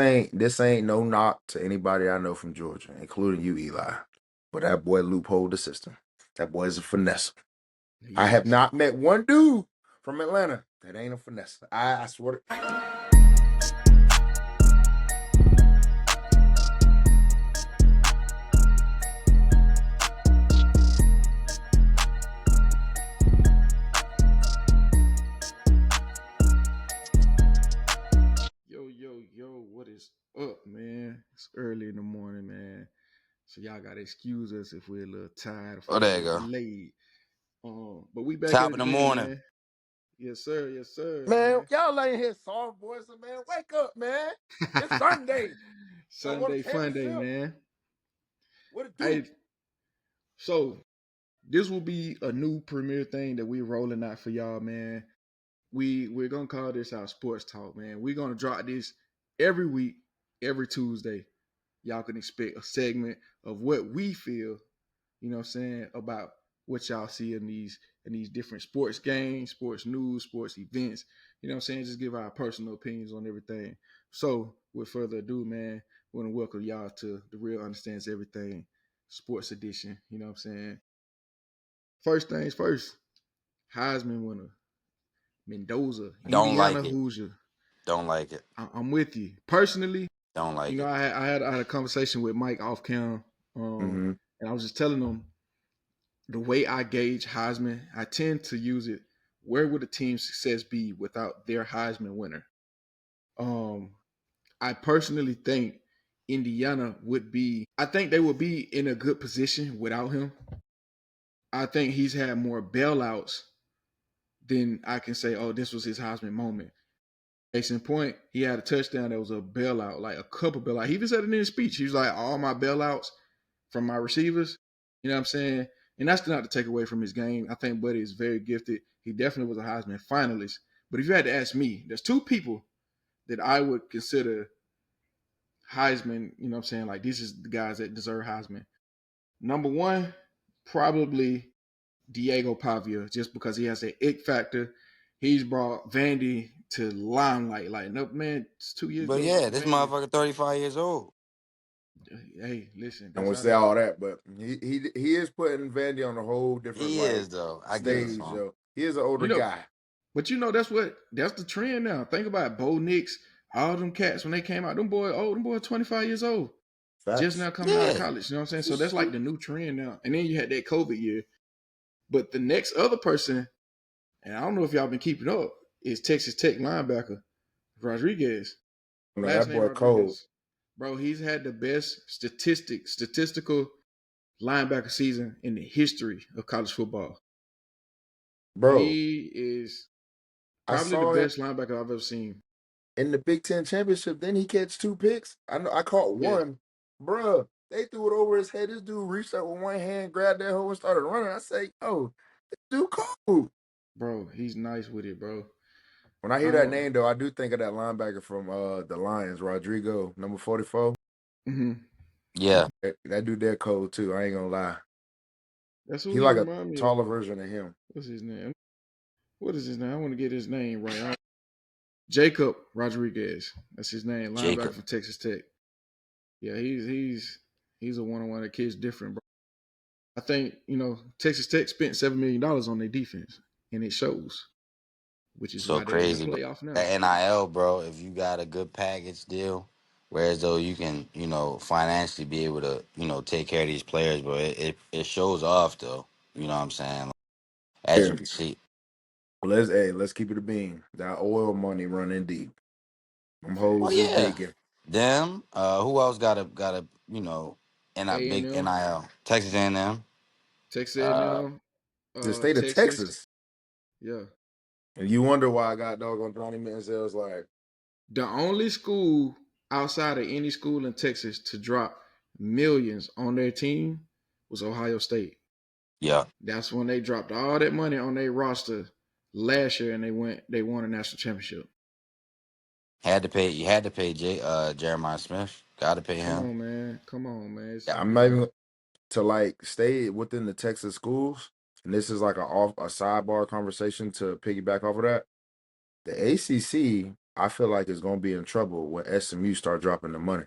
This ain't no knock to anybody I know from Georgia, including you, Eli. But that boy loophole the system. That boy's a finesse. He I have is. not met one dude from Atlanta that ain't a finesse. I swear to Yo, what is up, man? It's early in the morning, man. So y'all gotta excuse us if we're a little tired, if Oh, we're a there you little go. delayed. But we back at Top it of the again, morning. man. Yes, sir. Yes, sir, man, man. y'all ain't here soft voice, man. Wake up, man. It's Sunday. Y'all want a Sunday fun day, championship? man. What it do? Hey, so this will be a new premiere thing that we're rolling out for y'all, man. We're gonna call this our sports talk, man. We're gonna drop this every week, every Tuesday. Y'all can expect a segment of what we feel, you know what I'm saying, about what y'all see in these different sports games, sports news, sports events. You know what I'm saying? Just give our personal opinions on everything. So, with further ado, man, we want to welcome y'all to the Real Understands Everything Sports Edition. You know what I'm saying? First things first, Heisman winner, Mendoza, Don't Indiana like it. Hoosier. Don't like it. I'm with you. Personally, Don't like it. I had a conversation with Mike off cam, Mm-hmm. and I was just telling him the way I gauge Heisman, I tend to use it. Where would a team's success be without their Heisman winner? Um, I personally think Indiana would be. I think they would be in a good position without him. I think he's had more bailouts than I can say. Oh, this was his Heisman moment. Case in point, he had a touchdown that was a bailout, like a couple bailouts. He even said it in his speech. He was like, all my bailouts from my receivers, you know what I'm saying? And that's not to take away from his game. I think Buddy is very gifted. He definitely was a Heisman finalist. But if you had to ask me, there's two people that I would consider Heisman, you know what I'm saying? Like, these is the guys that deserve Heisman. Number one, probably Diego Pavia, just because he has an it factor. He's brought Vandy to limelight. Like, no, man, it's 2 years But ago. yeah, this Vandy, motherfucker 35 years old. hey, listen, I that's won't how say they. all that, but he is putting Vandy on a whole different He like is though. I give it Yeah, to stage. him. Yo, he is an you older know, guy. but that's the trend now. Think about it. Bo Nix, all them cats when they came out, them boy 25 years old, just Facts. now coming out of Yeah. college. You know what I'm saying? So that's like the new trend now. And then you had that COVID year. But the next other person, and I don't know if y'all been keeping up, is Texas Tech linebacker Rodriguez. No, Last that name boy cold, Rodriguez. Bro, he's had the best statistical linebacker season in the history of college football. bro. He is I probably the saw him best linebacker I've ever seen. in the Big Ten championship. Then he catch two picks. I know I caught Yeah, one, bruh. They threw it over his head. This dude reached out with one hand, grabbed that hoe, and started running. I say, "Oh, this dude cold." bro, he's nice with it, bro. When I hear that Um, name, though, I do think of that linebacker from the Lions, Rodrigo, number 44. mhm. Yeah. That dude there cold too. I ain't gonna lie. That's who He he like a remind me of. taller version of him. What's his name? What is his name? I want to get his name right. Jacob Rodriguez. That's his name. Linebacker Jacob. from Texas Tech. Yeah, he's a one-on-one. That kid's different, bro. I think Texas Tech spent $7 million on their defense, and it shows, which is So why they're in the crazy, bro. playoff now. That NIL, bro, if you got a good package deal, whereas though you can, financially be able to, take care of these players, but it shows off though. You know what I'm saying? As Yeah. you can see. Let's keep it a bean. That oil money running deep. Them Oh hoes is yeah. digging. Them. Who else got a in a big A&M, NIL? Texas A&M. Texas Uh, A&M, The state of Texas. Texas. Yeah, And you wonder why I got doggone Johnny Manziel's like, the only school outside of any school in Texas to drop millions on their team was Ohio State. yeah. That's when they dropped all that money on their roster last year, and they won a national championship. Had to pay. You had to pay Jeremiah Smith. Got to pay Come him. on, man. Come on, man. Yeah. I'm not even to like stay within the Texas schools. And this is like a sidebar conversation to piggyback off of that. The ACC I feel like is going to be in trouble when SMU start dropping the money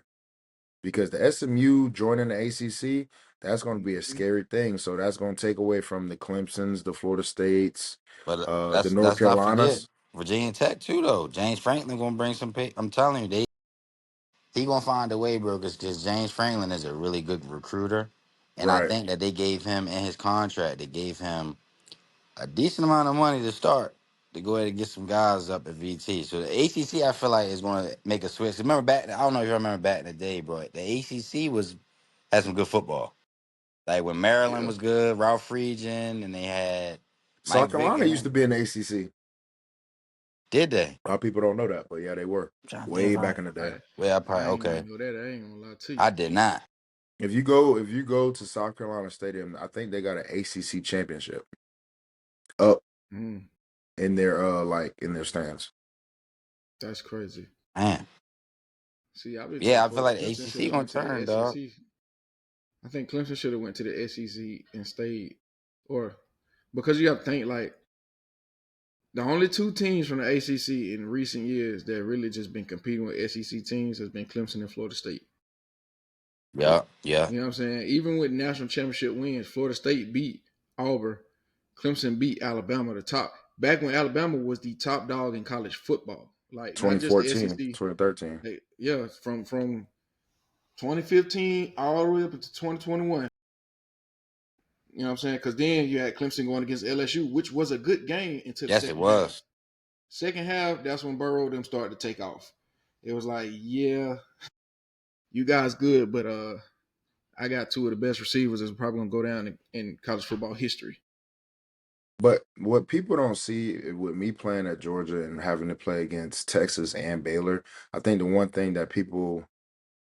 because the SMU joining the ACC, that's going to be a Mhm. scary thing. So that's going to take away from the Clemsons, the Florida States, But the North let's not forget Carolinas. Virginia Tech too though. James Franklin gonna bring some pay. I'm telling you, he gonna find a way, bro. Because James Franklin is a really good recruiter, and I Right. think that they gave him in his contract. They gave him a decent amount of money to start to go ahead and get some guys up at VT. So the ACC, I feel like is gonna make a switch. Remember back? I don't know if you remember back in the day, bro. The ACC had some good football. Like when Maryland Yeah. was good, Ralph Friedgen, and they had Mike South Vick Carolina in used it. to be in the ACC. Did they? A lot of people don't know that, but yeah, they were I'm trying to think way if I. back in the day. I Well, I probably I ain't okay. even know that. I ain't gonna lie to you. I did not. If you go to South Carolina Stadium, I think they got an ACC championship up Mm, in their like in their stands. that's crazy. Man, See, I've been telling yeah, I feel folks like the Clemson should ACC have gonna went to the turn, dog. SEC. I think Clemson should have went to the SEC and stayed, or because you have to think like the only two teams from the ACC in recent years that really just been competing with SEC teams has been Clemson and Florida State. Yeah, yeah. You know what I'm saying? Even with national championship wins, Florida State beat Auburn, Clemson beat Alabama, the top back when Alabama was the top dog in college football. Like not just the 2014, SEC. 2013. Yeah, from 2015 all the way up to 2021. You know what I'm saying? Because then you had Clemson going against LSU, which was a good game until the Yes, it second half. was. Second half, that's when Burrow them started to take off. It was like, yeah, you guys good, but I got two of the best receivers that's probably gonna go down in college football history. But what people don't see with me playing at Georgia and having to play against Texas and Baylor, I think the one thing that people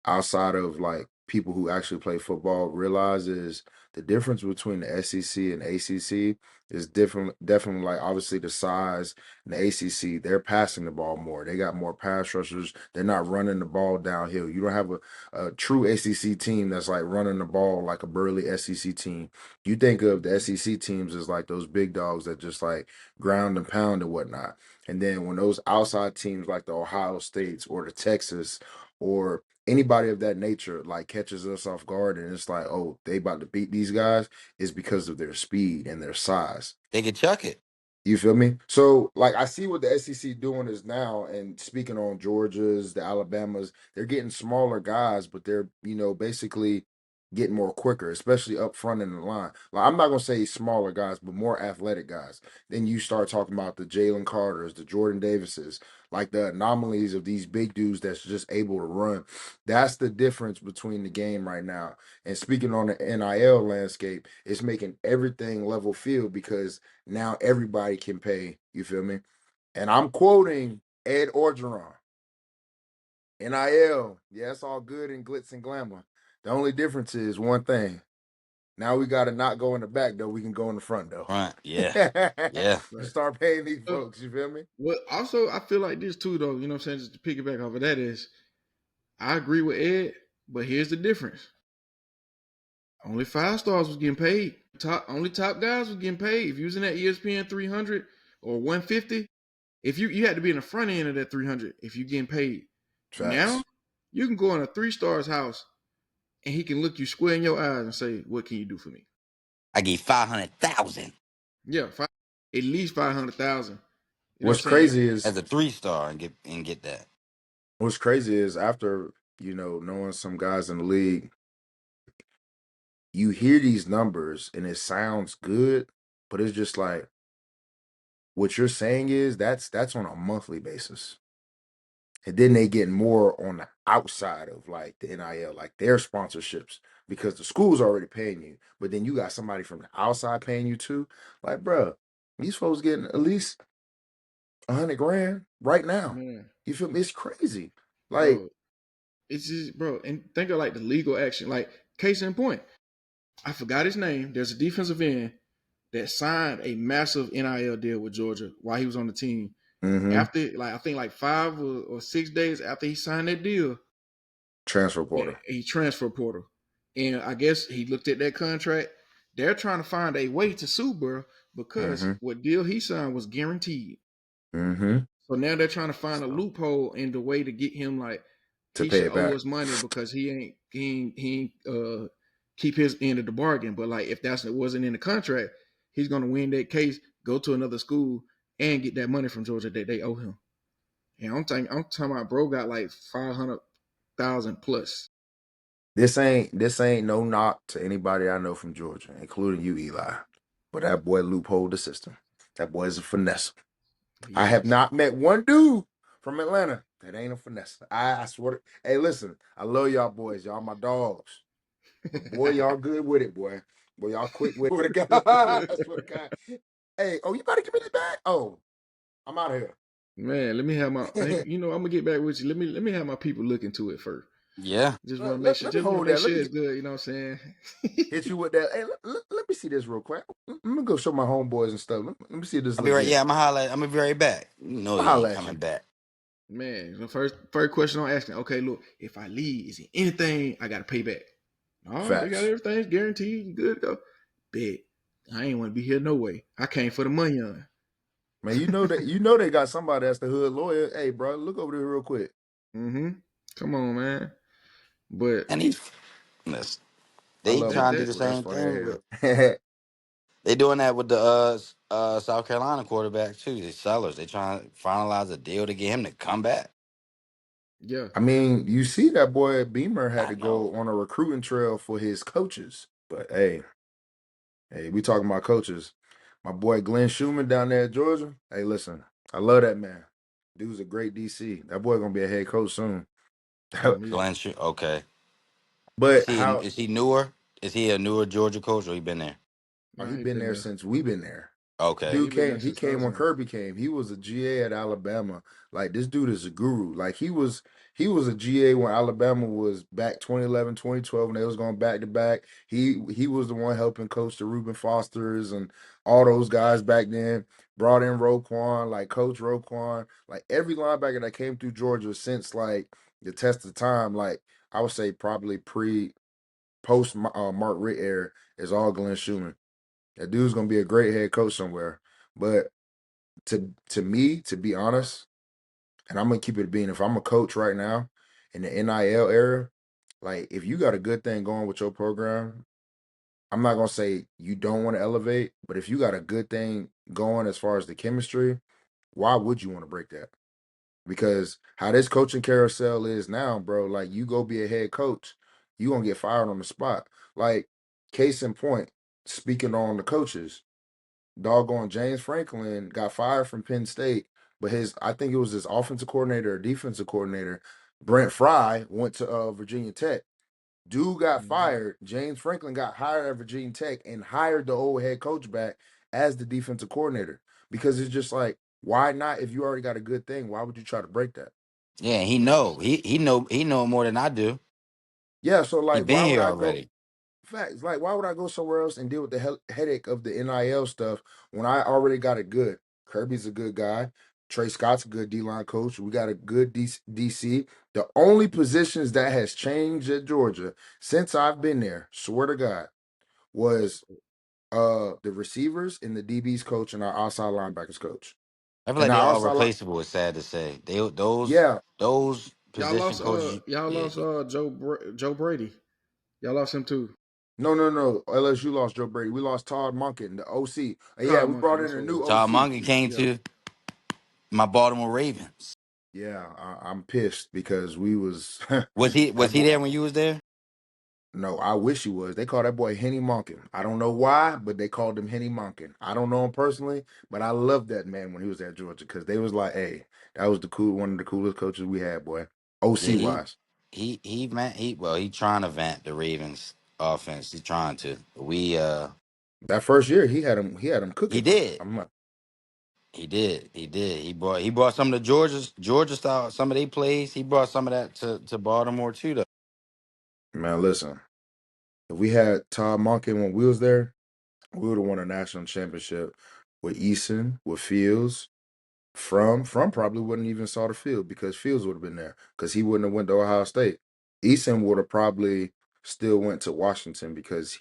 outside of like people who actually play football realizes the difference between the SEC and ACC is different. Definitely, like obviously the size and the ACC, they're passing the ball more. They got more pass rushers. They're not running the ball downhill. You don't have a true ACC team that's like running the ball like a burly SEC team. You think of the SEC teams as like those big dogs that just like ground and pound and whatnot. And then when those outside teams like the Ohio States or the Texas or anybody of that nature like catches us off guard and it's like, oh, they about to beat these guys, is because of their speed and their size. They could chuck it. You feel me? So, like, I see what the SEC doing is now, and speaking on Georgia's, the Alabamas, they're getting smaller guys, but they're, basically getting more quicker, especially up front in the line. Like, I'm not gonna say smaller guys, but more athletic guys. Then you start talking about the Jalen Carters, the Jordan Davises, like the anomalies of these big dudes that's just able to run. That's the difference between the game right now. And speaking on the NIL landscape, it's making everything level field because now everybody can pay. You feel me? And I'm quoting Ed Orgeron. NIL, yeah, it's all good in glitz and glamour. The only difference is one thing. Now we got to not go in the back though. We can go in the front though. Right. Yeah. Yeah. Right. Start paying these Uh, folks. You feel me? What also I feel like this too though, you know what I'm saying, just to piggyback off of that is I agree with Ed, but here's the difference. Only 5 stars was getting paid. Top guys was getting paid. If you was in that ESPN 300 or 150, if you had to be in the front end of that 300 if you getting paid. Now Facts. you can go in a 3 stars house and he can look you square in your eyes and say, "What can you do for me?" I gave 500,000 Yeah, at least 500,000. You know what What's I'm saying? crazy is as a 3 star and get that. what's crazy is after knowing some guys in the league, you hear these numbers and it sounds good, but it's just like what you're saying is that's on a monthly basis. And then they get more on the outside of like the NIL, like their sponsorships, because the school's already paying you. But then you got somebody from the outside paying you too. Like, bro, these folks getting at least 100 grand right now. Man, You feel me? It's crazy. Like, bro, it's just bro, and think of like the legal action. Like case in point, I forgot his name. There's a defensive end that signed a massive NIL deal with Georgia while he was on the team. mm-hmm, After like I think like 5 or 6 days after he signed that deal, transfer portal. he transfer portal, and I guess he looked at that contract. They're trying to find a way to sue Burrow because Mm-hmm, what deal he signed was guaranteed. mm-hmm. So now they're trying to find a So loophole in the way to get him like to he pay should it owe back. us money because he ain't keep his end of the bargain. But like if that's wasn't in the contract, he's gonna win that case, go to another school, and get that money from Georgia that they owe him. And I'm talking about bro got like 500,000 plus. This ain't no knock to anybody I know from Georgia, including you, Eli. But that boy loophole the system. That boy's a finesse. I He have is. not met one dude from Atlanta that ain't a finesse. I swear. Hey, listen, I love y'all boys. Y'all my dogs. But boy, y'all good with it, boy. Boy, y'all quick with it. I swear to God. Hey, oh, you about to give me this back? Oh, I'm out of Man, let me have my here. I'm gonna get back with you. Let me have my people look into it first. Yeah. Just want let, to make let, sure. let me Just want to hold make that. Let sure me it's good. You know what I'm saying? hit you with that. Hey, let me see this real quick. Let me go show my homeboys and stuff. Let me see if this I'll be right. legit. Yeah, I'm gonna holler. I'm gonna be right back. You know I'll he ain't holler at coming you. back. Man, the first question I'm asking. Okay, look, if I leave, is it anything I got to pay back? No, they got Facts. everything it's guaranteed. You good to go. Bet. I ain't want to be here no way. I came for the money on. Man, you know they got somebody that's the hood lawyer. Hey, bro, look over there real quick. Mm-hmm. Come on, man. But And he's listen, I they love my that trying to do that the people. That's same funny thing with as hell. they doing that with the South Carolina quarterback too. The sellers. They trying to finalize a deal to get him to come back. yeah. I mean, you see that boy Beamer had I to know. go on a recruiting trail for his coaches. But hey, we talking about coaches. My boy Glenn Schumann down there at Georgia. Hey, listen, I love that man. Dude's a great DC. That boy gonna be a head coach soon. Yeah. Glenn, okay. But how Is he newer? Is he a newer Georgia coach or he been there? oh, Nah, he he been been there there. since we been there. Okay. Yeah, he Dude been there came. He since came when 2000. Kirby came. He was a GA at Alabama. Like this dude is a guru. Like he was a GA when Alabama was back 2011, 2012, and they was going back to back. He was the one helping coach the Reuben Fosters and all those guys back then. Brought in Roquan, like Coach Roquan, like every linebacker that came through Georgia since like the test of time. Like I would say probably pre post Mark Richt era is all Glenn Schumann. That dude's gonna be a great head coach somewhere. But to me, to be honest, and I'm gonna keep it being, if I'm a coach right now in the NIL era, like if you got a good thing going with your program, I'm not gonna say you don't want to elevate, but if you got a good thing going as far as the chemistry, why would you want to break that? Because how this coaching carousel is now, bro, like you go be a head coach, you gonna get fired on the spot. Like, case in point, speaking on the coaches, doggone James Franklin got fired from Penn State, but I think it was his offensive coordinator or defensive coordinator, Brent Fry, went to Virginia Tech. Dude got Mhm. fired. James Franklin got hired at Virginia Tech and hired the old head coach back as the defensive coordinator. Because it's just like, why not? If you already got a good thing, why would you try to break that? Yeah, he know. He know more than I do. Yeah, so He like, been why would here I go? already. Facts. Like, why would I go somewhere else and deal with the headache of the NIL stuff when I already got it good? Kirby's a good guy. Trey Scott's a good D line coach. We got a good DC. The only positions that has changed at Georgia since I've been there, swear to God, was the receivers and the DBs coach and our outside linebackers coach. I feel And like they our all outside line, replaceable. It's sad to say. yeah, Those Y'all position lost coaches. y'all Yeah, lost Joe Brady. Y'all lost him too. no. LSU lost Joe Brady. We lost Todd Monken, the OC. Yeah, Todd we Monkey, brought in that's a what it new was. Todd OC. Monken came Yeah. to my Baltimore Ravens. Yeah, I'm pissed because we was Was that he boy. there when you was there? No, I wish he was. They call that boy Henny Monken. I don't know why, but they called him Henny Monken. I don't know him personally, but I loved that man when he was at Georgia because they was like, hey, that was one of the coolest coaches we had, boy. Yeah, OC wise. he trying to vamp the Ravens offense. He's trying to. That first year, he had him He cooking. did. I'm like, He did. He brought some of the Georgia style, some of they plays. He brought some of that to Baltimore too though. man, listen, if we had Todd Monken when we was there, we would have won a national championship with Eason, with Fields. From probably wouldn't even saw the field because Fields would have been there because he wouldn't have went to Ohio State. Eason would have probably still went to Washington because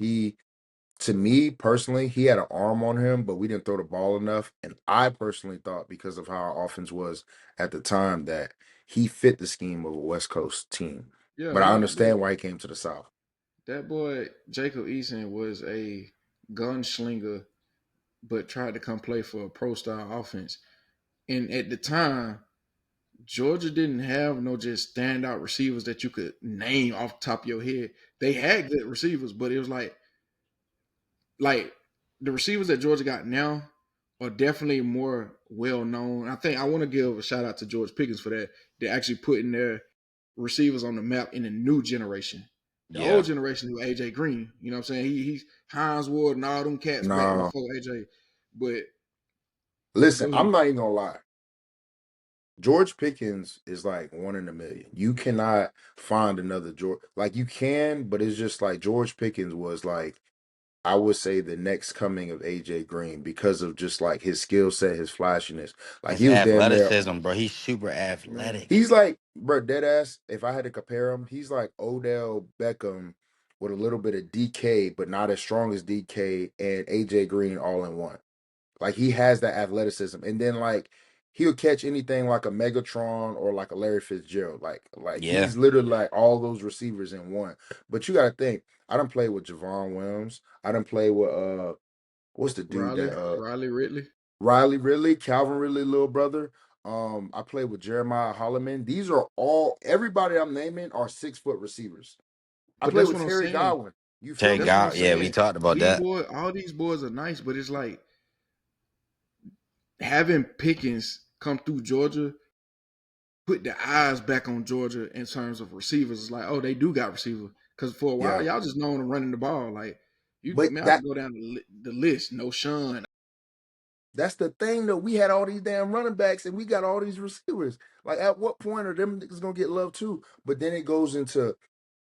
to me personally, he had an arm on him, but we didn't throw the ball enough. And I personally thought, because of how our offense was at the time, that he fit the scheme of a West Coast team. Yeah, But I he understand why he came to the South. that boy Jacob Eason was a gunslinger, but tried to come play for a pro style offense. And at the time, Georgia didn't have no just standout receivers that you could name off the top of your head. They had good receivers, but it was like the receivers that Georgia got now are definitely more well known. I think I want to give a shout out to George Pickens for that. They're actually putting their receivers on the map in a new generation. The Yeah. old generation was AJ Green. You know what I'm saying? He's Hines Ward and all them cats back No, before AJ. But listen, go ahead. I'm not even gonna lie. George Pickens is like one in a million. You cannot find another George. Like you can, but it's just like George Pickens was like, I would say, the next coming of AJ Green because of just like his skill set, his flashiness. Like His he was damn near. athleticism, bro. He's super Man, athletic. He's like, bro, dead ass. If I had to compare him, he's like Odell Beckham with a little bit of DK, but not as strong as DK and AJ Green all in one. Like he has that athleticism, and then like he'll catch anything like a Megatron or like a Larry Fitzgerald. Like Yeah. he's literally like all those receivers in one. But you got to think. I done played with Javon Williams. I done played with what's the dude that Riley Ridley. Riley Ridley, Calvin Ridley, little brother. I played with Jeremiah Holloman. These are all everybody I'm naming are 6 foot receivers. I But played that's with what I'm Terry saying. Godwin. You feel Take That's me? what I'm out. Yeah, we saying. talked about These that. boys, all these boys are nice, but it's like having Pickens come through Georgia, put the eyes back on Georgia in terms of receivers. It's like, oh, they do got receivers. Because for a while, Yeah. y'all just known to running the ball. Like you, But man, I that could go down the list. No Sean, that's the thing though. We had all these damn running backs and we got all these receivers. Like at what point are them niggas gonna get love too? But then it goes into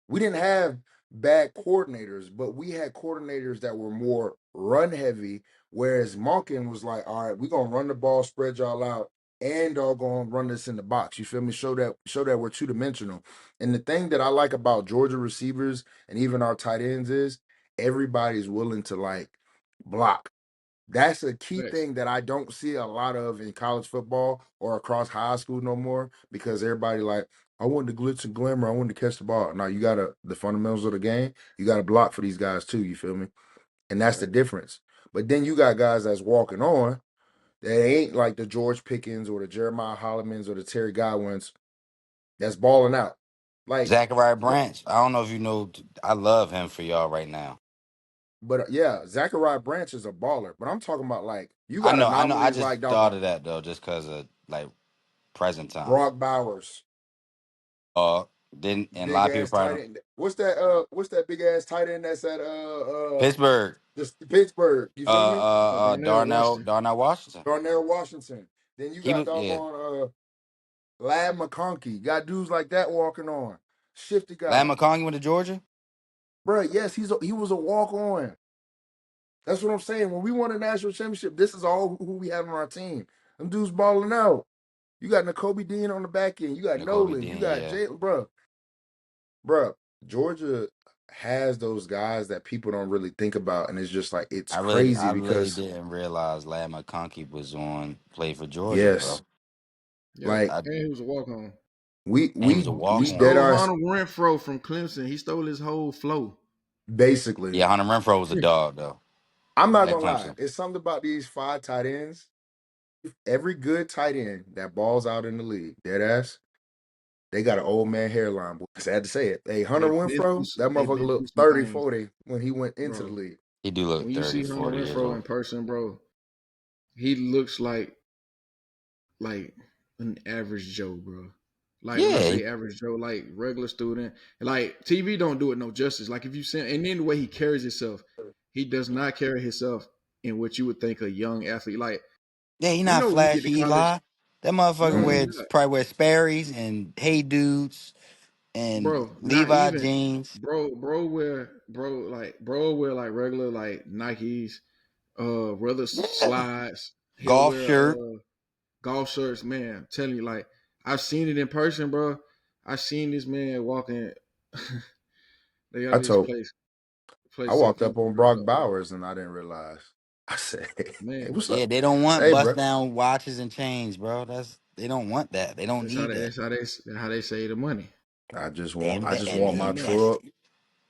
we didn't have bad coordinators, but we had coordinators that were more run heavy. Whereas Monken was like, all right, we're gonna run the ball, spread y'all out, and y'all gonna run this in the box. You feel me? Show that we're 2 dimensional. And the thing that I like about Georgia receivers and even our tight ends is everybody's willing to like block. That's a key facts. thing that I don't see a lot of in college football or across high school no more because everybody like, I want the glitz and glamour. I want to catch the ball. Now you gotta the fundamentals of the game. You gotta block for these guys too. You feel me? And that's the Right. difference. But then you got guys that's walking on that ain't like the George Pickens or the Jeremiah Hollimans or the Terry Godwins that's balling out. Like, Zachariah br- Branch. I don't know if you know. I love him for y'all right now. but yeah, Zachariah Branch is a baller. But I'm talking about like you I got know. I know. I anomalies just like dog thought of that though, just because of like present time. Brock Bowers. Uh, didn't and a Big lot of people ass probably tight don't. end. What's that big ass tight end that's at Pittsburgh. just Pittsburgh, you feel me? Darnell Darnell Washington. Darnell Washington. Darnell Washington. Then you He got was yeah. doggone Lad McConkey. Got dudes like that walking on. Shifty Lad guy. McConkey went to Georgia. Bro, yes, he was a walk on. That's what I'm saying. When we won a national championship, this is all who we have on our team. Them dudes balling out. You got N'Kobe Dean on the back end. You got N'Kobe Nolan. You Dean. got Yeah. Jalen. Bro, Georgia has those guys that people don't really think about, and it's just like it's I crazy really because didn't realize Lad McConkey was on play for Georgia, bro. yes, Yeah, like I and he was a walk on. we and he was we a He walk we on. dead stole eyes Hunter Renfro from Clemson. He stole his whole flow. basically. Yeah, Hunter Renfro was a dog though I'm not at gonna lie. Clemson. It's something about these 5 tight ends. Every good tight end that balls out in the league, dead ass, they got an old man hairline. Boy. Sad to say it. Hey, Hunter Winfro, that They've motherfucker been through looked some 30, things, 40 when he went into the bro. league. He do look When you 30, see Hunter 40 years Renfro in old. person, bro, he looks like an average Joe, bro. Like when I Yeah, say average Joe, like regular student, like TV don't do it no justice. Like if you send, and then the way he carries himself, he does not carry himself in what you would think a young athlete. Like yeah, he you not know, when you get to flashy, college, Eli. That motherfucker no, he Mm-mm. wears not, probably wears Sperry's and Hey Dudes and bro. Not Levi even, jeans, bro wear like regular like Nikes, rather yeah, slides. He'll golf wear shirt. golf shirts, man. I'm telling you, like I've seen it in person, bro. I seen this man walking. They got I this told place I play walked up Southampton on World Brock Cup, bro. Bowers and I didn't realize. I said, "Hey, Man, what's Yeah, up? they don't want Hey, bust bro." down watches and chains, bro. They don't want that. They don't need that. that's how they save the money. They I invest. just They want save They the my money. invest. truck,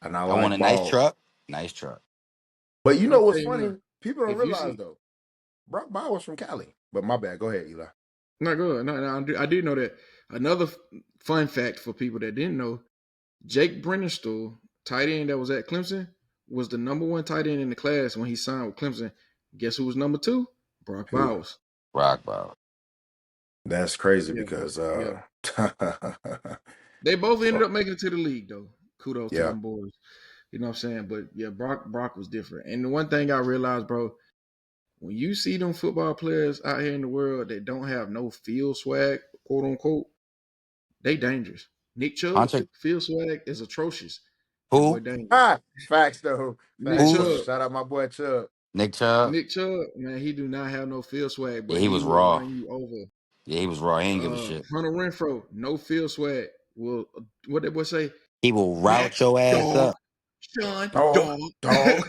and I I want like a nice balls. truck. Nice truck. But you I'm know what's telling you now, funny? People don't if you realize see, though. Brock Bowers from Cali. But my bad. Go ahead, Eli. not good. No, I did know that. Another fun fact for people that didn't know: Jake Brennerstool, tight end that was at Clemson, was the number one tight end in the class when he signed with Clemson. Guess who was number two? Brock Who? Bowers. Rock ball. That's crazy Yeah, bro. because Yeah. They both ended so up making it to the league though. Kudos to yeah, them boys. You know what I'm saying? But yeah, Brock was different. And the one thing I realized, bro, when you see them football players out here in the world that don't have no field swag, quote unquote, they dangerous. Nick Chubb, Hunter, field swag is atrocious. That boy who? dangerous. ah, facts though, Nick facts though. Chubb. Who's Shout out my boy Chubb. Nick Chubb? Nick Chubb, man, he do not have no field swag, Yeah, but he he was will raw. run you over. Yeah, he was raw. He didn't give a shit. Hunter Renfro, no field swag. Will what that boy say? He will route Max your ass dog, up. Sean Dog, dog. dog.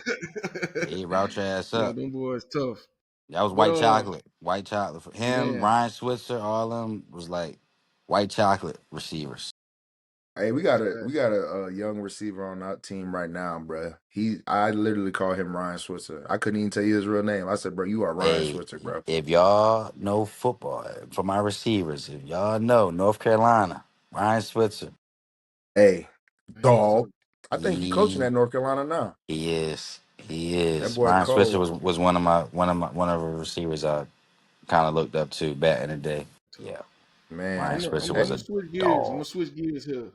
Yeah, he route your ass Yeah, up. them boys tough. That was But white chocolate. White chocolate for him. man, Ryan Switzer, all of them was like white chocolate receivers. Hey, we got a young receiver on our team right now, bro. I literally call him Ryan Switzer. I couldn't even tell you his real name. I said, bro, you are Ryan Hey, Switzer, bro. if y'all know football, for my receivers, if y'all know North Carolina, Ryan Switzer, Hey, he's tough. dog. I think he coaching he at North Carolina now. he is. He That is. boy Ryan Switzer cold, was one of the receivers I kind of looked up to back in the day. Tough. Yeah. Ryan man. Switzer Hey, was I'm gonna a switch gears. I'm dog. gonna switch gears here.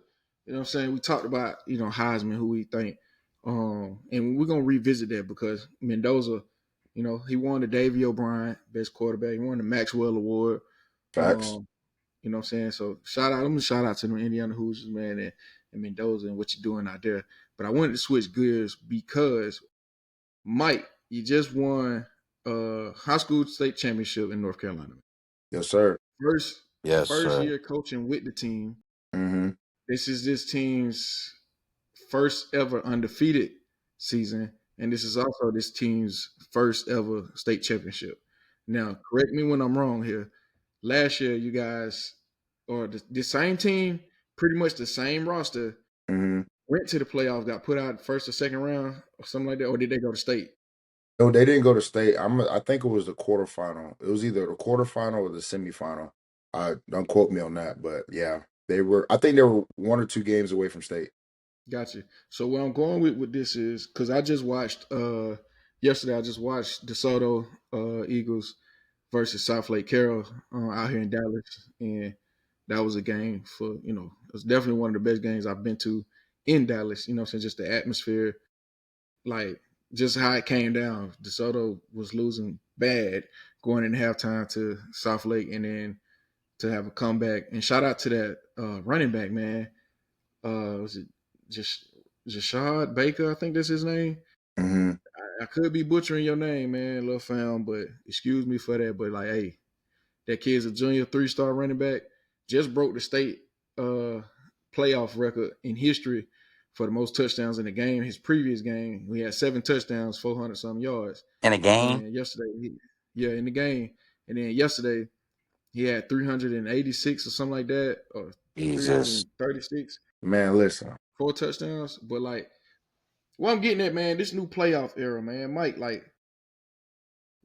You know what I'm saying? We talked about, Heisman, who we think. And we're gonna revisit that because Mendoza, he won the Davy O'Brien Best Quarterback. He won the Maxwell Award. facts. Um, you know what I'm saying? So I'm gonna shout out to the Indiana Hoosiers, man, and Mendoza and what you're doing out there. But I wanted to switch gears because Mike, you just won high school state championship in North Carolina. Yes, sir. First Yes, first sir. year coaching with the team. Mm-hmm. This is this team's first ever undefeated season, and this is also this team's first ever state championship. Now, correct me when I'm wrong here. Last year, you guys, or the same team, pretty much the same roster, Mm-hmm. went to the playoff, got put out first or second round, or something like that, or did they go to state? No, they didn't go to state. I think it was the quarterfinal. It was either the quarterfinal or the semifinal. Don't quote me on that, but yeah, they were. I think they were one or two games away from state. Gotcha. So where I'm going with this is because I just watched yesterday. I just watched DeSoto Eagles versus South Lake Carroll out here in Dallas, and that was a game for it was definitely one of the best games I've been to in Dallas. So just the atmosphere, like just how it came down. DeSoto was losing bad going in halftime to South Lake, and then to have a comeback. And shout out to that running back, man. Was it just Jashad Baker? I think that's his name. Mm-hmm. I could be butchering your name, man, little fam, but excuse me for that. But like, hey, that kid's a junior 3-star running back. Just broke the state uh, playoff record in history for the most touchdowns in the game. His previous game, we had 7 touchdowns, 400 some yards. In a game, And yesterday, yeah, in the game. And then yesterday, he had 386 or something like that, or Jesus. 336, Man, listen. 4 touchdowns. But like, what I'm getting at, man, this new playoff era, man, Mike, like,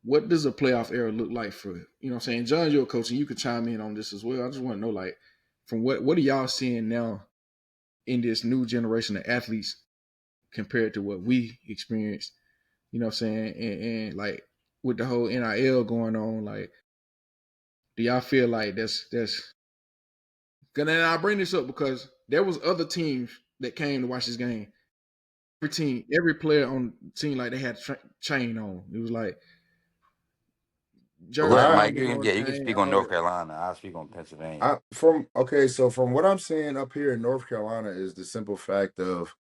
what does a playoff era look like for what I'm saying? John, you're a coach, and you could chime in on this as well. I just want to know, like, from what are y'all seeing now in this new generation of athletes compared to what we experienced? You know what I'm saying? And like with the whole NIL going on, like, do y'all feel like that's gonna? And I bring this up because there was other teams that came to watch this game. Every team, every player on the team, like they had a chain on. It was like But go ahead, jersey I Mike. number You can, on yeah, you can chain, speak on all North that. Carolina. I'll speak on Pennsylvania. I from okay, so from what I'm seeing up here in North Carolina is the simple fact of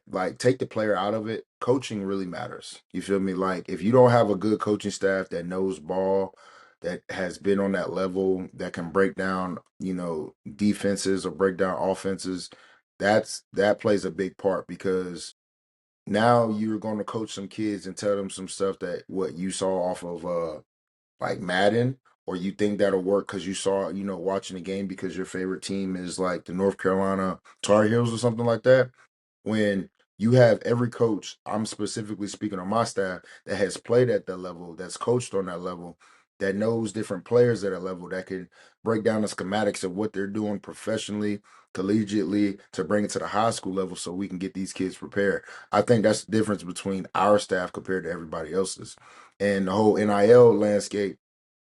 like take the player out of it. Coaching really matters. You feel me? Like if you don't have a good coaching staff that knows ball, that has been on that level, that can break down, defenses or break down offenses, that plays a big part because now you're going to coach some kids and tell them some stuff that what you saw off of like Madden, or you think that'll work because you saw, watching the game because your favorite team is like the North Carolina Tar Heels or something like that. When you have every coach, I'm specifically speaking on my staff, that has played at that level, that's coached on that level, that knows different players at a level, that can break down the schematics of what they're doing professionally, collegiately, to bring it to the high school level so we can get these kids prepared. I think that's the difference between our staff compared to everybody else's. And the whole NIL landscape,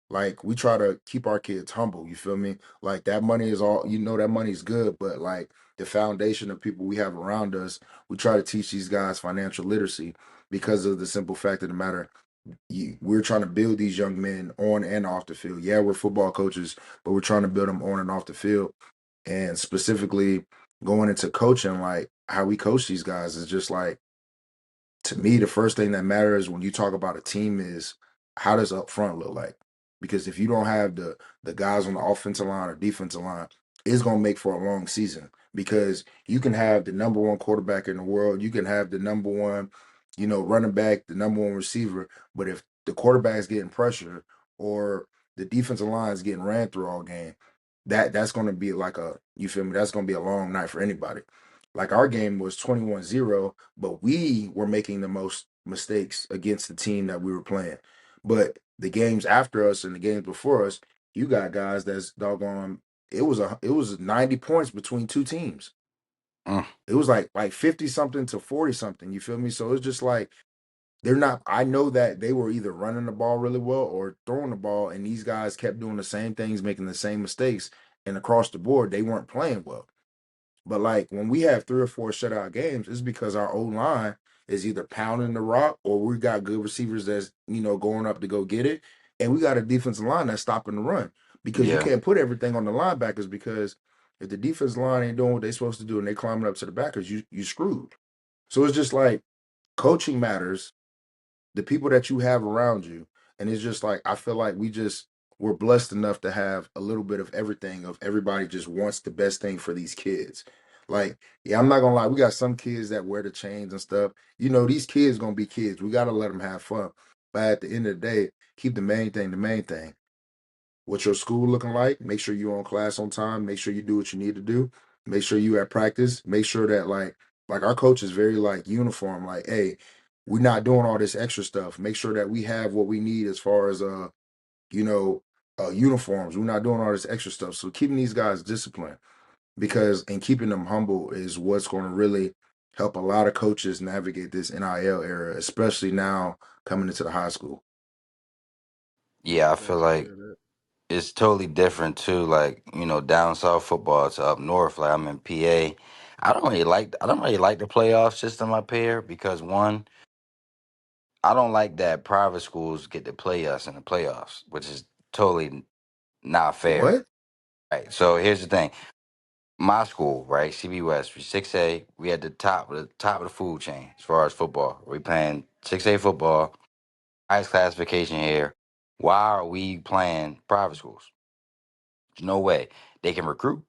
like, we try to keep our kids humble, you feel me? Like, that money is all, that money's good, but like the foundation of people we have around us, we try to teach these guys financial literacy because of the simple fact of the matter. We're trying to build these young men on and off the field. Yeah, we're football coaches, but we're trying to build them on and off the field. And specifically going into coaching, like how we coach these guys is just like, to me, the first thing that matters when you talk about a team is how does up front look like? Because if you don't have the guys on the offensive line or defensive line, it's gonna make for a long season. Because you can have the number one quarterback in the world, you can have the number one, running back, the number one receiver, but if the quarterback is getting pressure or the defensive line is getting ran through all game, that's gonna be like you feel me? That's gonna be a long night for anybody. Like, our game was 21-0, but we were making the most mistakes against the team that we were playing. But the games after us and the games before us, you got guys that's doggone. It was 90 points between two teams. Mm. It was like 50 something to 40 something. You feel me? So it's just like they're not. I know that they were either running the ball really well or throwing the ball, and these guys kept doing the same things, making the same mistakes, and across the board they weren't playing well. But like when we have three or four shutout games, it's because our O line is either pounding the rock or we got good receivers that's going up to go get it, and we got a defensive line that's stopping the run because you Yeah. can't put everything on the linebackers because if the defense line ain't doing what they're supposed to do and they climbing up to the backers, you screwed. So it's just like coaching matters, the people that you have around you. And it's just like I feel like we're blessed enough to have a little bit of everything, of everybody just wants the best thing for these kids. Like, yeah, I'm not gonna lie, we got some kids that wear the chains and stuff. These kids gonna be kids. We gotta let them have fun. But at the end of the day, keep the main thing the main thing. What's your school looking like? Make sure you're on class on time. Make sure you do what you need to do. Make sure you at practice. Make sure that like our coach is very like uniform. Like, hey, we're not doing all this extra stuff. Make sure that we have what we need as far as you know, uniforms. We're not doing all this extra stuff. So keeping these guys disciplined because and keeping them humble is what's going to really help a lot of coaches navigate this NIL era, especially now coming into the high school. Yeah, I feel Gotcha. like Yeah, that it's totally different too. Like, down south football to up north. Like, I'm in PA. I don't really like the playoff system up here because, one, I don't like that private schools get to play us in the playoffs, which is totally not fair. What? Right. So here's the thing. My school, right, CB West, 6A, we at the top of the food chain as far as football. We playing 6A football, highest classification here. Why are we playing private schools? There's no way. They can recruit.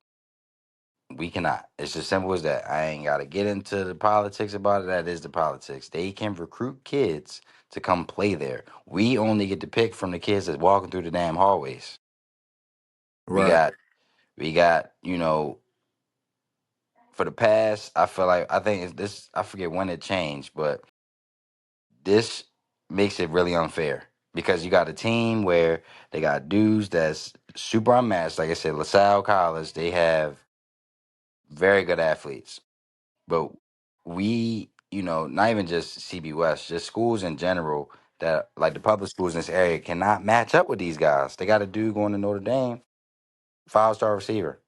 We cannot. It's as simple as that. I ain't got to get into the politics about it. That is the politics. They can recruit kids to come play there. We only get to pick from the kids that's walking through the damn hallways. We Right. got, we got, for the past, I think it's this, I forget when it changed, but this makes it really unfair because you got a team where they got dudes that's super unmatched. Like I said, LaSalle College, they have very good athletes. But we, not even just CB West, just schools in general that like the public schools in this area cannot match up with these guys. They got a dude going to Notre Dame, 5-star receiver.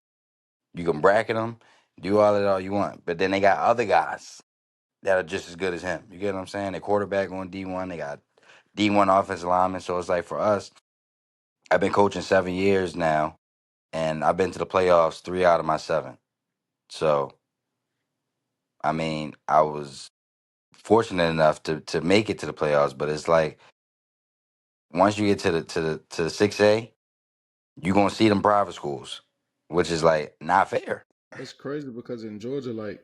You can bracket them, do all you want, but then they got other guys that are just as good as him. You get what I'm saying? They quarterback on D1, they got D1 offensive linemen. So it's like for us, I've been coaching 7 years now, and I've been to the playoffs 3 out of my 7. So I mean, I was fortunate enough to make it to the playoffs, but it's like once you get to the 6A, you're gonna see them private schools, which is like not fair. that's crazy because in Georgia, like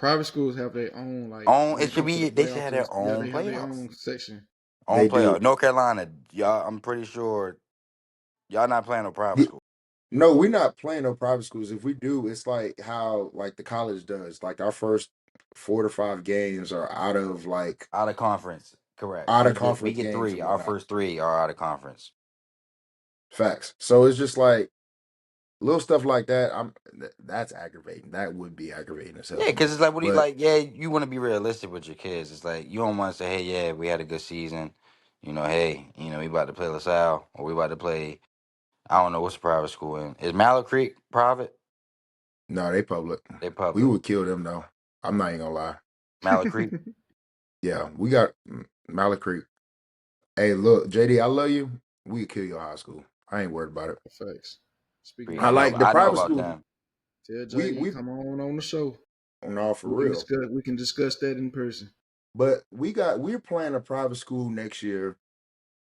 private schools have their own, like Own when it it should comes to the be. They should playoff, have their yeah, own they have their playoffs. own section. Own They playoff. do. North Carolina, y'all. I'm pretty sure y'all not playing no private Yeah, school. no, we're not playing no private schools. If we do, it's like how like the college does. Like our first 4 to 5 games are out of like Out of conference. Correct. out of We conference get games three. and Our whatnot. first three are out of conference. Facts. So it's just like little stuff like that. That's aggravating. That would be aggravating as hell Yeah, to because me. it's like, what do you But like? Yeah, you want to be realistic with your kids. It's like you don't want to say, "Hey, yeah, we had a good season." Hey, we about to play LaSalle or we about to play. I don't know what's the private school in. Is Mallow Creek private? no, they public. They We public. would kill them though. I'm not even gonna lie. Mallow Creek. Yeah, we got Malik Creek. Hey, look, JD, I love you. We could kill your high school. I ain't worried about it. Facts. Speaking Creek. of I like the I know private about school. them. tell We JD come on the show. on all for We can real. discuss. We can discuss that in person. But we're playing a private school next year,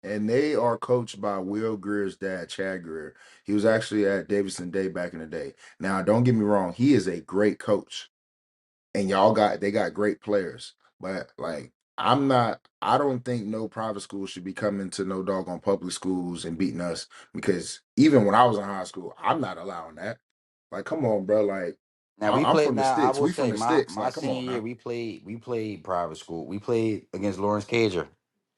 and they are coached by Will Greer's dad, Chad Greer. He was actually at Davidson Day back in the day. Now, don't get me wrong, he is a great coach, and they got great players. But like, I don't think no private school should be coming to no doggone public schools and beating us because even when I was in high school, I'm not allowing that. Like, come on, bro. Like, Now we I'm played. from the Now I sticks. will We from say the my sticks. my Like, come senior on year now. we played private school. We played against Lawrence Cager.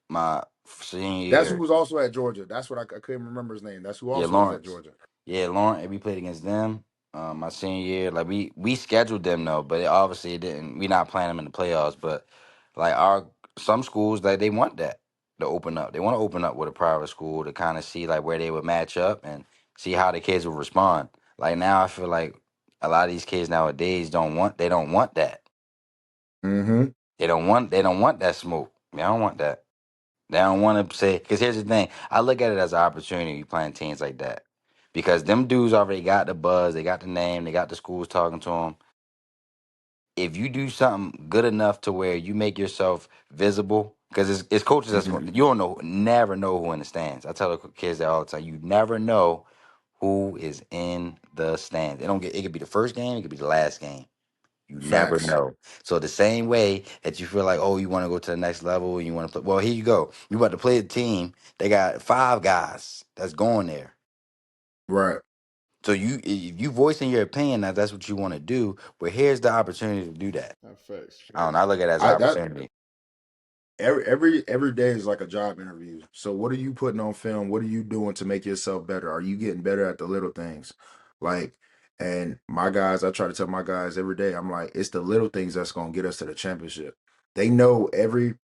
My senior That's who year. was also at Georgia. That's what I couldn't remember his name. That's who Yeah, also was at Lawrence. Georgia. Yeah, Lawrence. We played against them. My senior year, like we scheduled them though, but obviously it didn't. We not playing them in the playoffs, but like our some schools like they want that to open up. They want to open up with a private school to kind of see like where they would match up and see how the kids will respond. Like now, I feel like a lot of these kids nowadays they don't want that. Mm-hmm. They don't want that smoke. They don't want that. They don't want to say, because here's the thing. I look at it as an opportunity playing teams like that. Because them dudes already got the buzz, they got the name, they got the schools talking to them. If you do something good enough to where you make yourself visible, because it's coaches that's Mm-hmm. going, you don't know, never know who in the stands. I tell the kids that all the time. You never know who is in the stands. It don't get. It could be the first game, it could be the last game. You never Facts. know. So the same way that you feel like, oh, you want to go to the next level and you want to play. Well, here you go. You about to play a team. They got five guys that's going there. Right. So if you voicing your opinion that that's what you want to do, but here's the opportunity to do that. Facts. I don't know. I look at it as an I that opportunity. every day is like a job interview. So what are you putting on film? What are you doing to make yourself better? Are you getting better at the little things? Like, and my guys, I try to tell my guys every day, I'm like, it's the little things that's gonna get us to the championship. They know every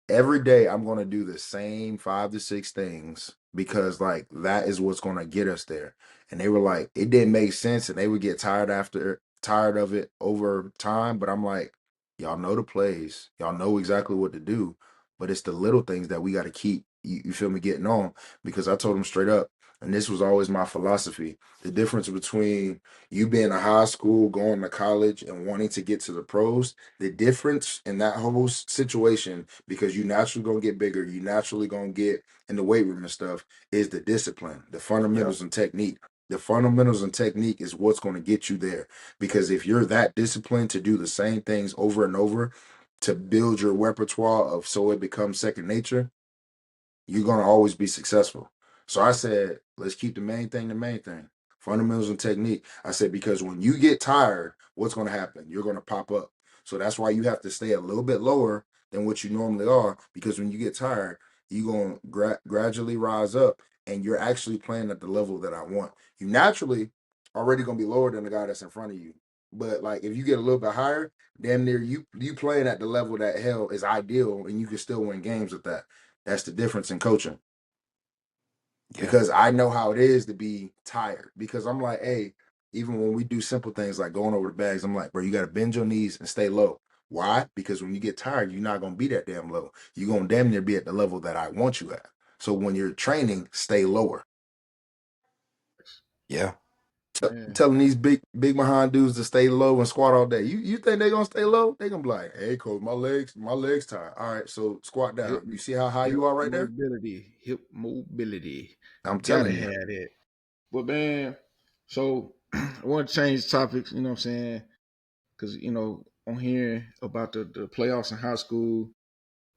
day I'm going to do the same 5 to 6 things because like that is what's going to get us there. And they were like, it didn't make sense, and they would get tired of it over time. But I'm like, y'all know the plays, y'all know exactly what to do, but it's the little things that we got to keep. You feel me getting on because I told them straight up, and this was always my philosophy. The difference between you being a high school, going to college, and wanting to get to the pros, the difference in that whole situation, because you naturally gonna get bigger, you naturally gonna get in the weight room and stuff, is the discipline, the Yep. fundamentals and technique. The fundamentals and technique is what's going to get you there. Because if you're that disciplined to do the same things over and over to build your repertoire of so it becomes second nature, you're gonna always be successful. So I said, let's keep the main thing the main thing. Fundamentals and technique. I said, because when you get tired, what's gonna happen? You're gonna pop up. So that's why you have to stay a little bit lower than what you normally are, because when you get tired, you're gonna gradually rise up and you're actually playing at the level that I want. You naturally already gonna be lower than the guy that's in front of you. But like if you get a little bit higher, damn near you playing at the level that hell is ideal and you can still win games with that. That's the difference in coaching Yeah. because I know how it is to be tired. Because I'm like, hey, even when we do simple things like going over the bags, I'm like, bro, you got to bend your knees and stay low. Why? Because when you get tired, you're not going to be that damn low. You're going to damn near be at the level that I want you at. So when you're training, stay lower. Yeah. Man, Telling these big behind dudes to stay low and squat all day. You think they're gonna stay low? They're gonna be like, hey coach, my legs tired. All right, so squat hip down. You see how high hip you are right there? mobility, hip mobility. I'm Gotta telling have you. that. But man, so I want to change topics. You know what I'm saying? Because on hearing about the playoffs in high school,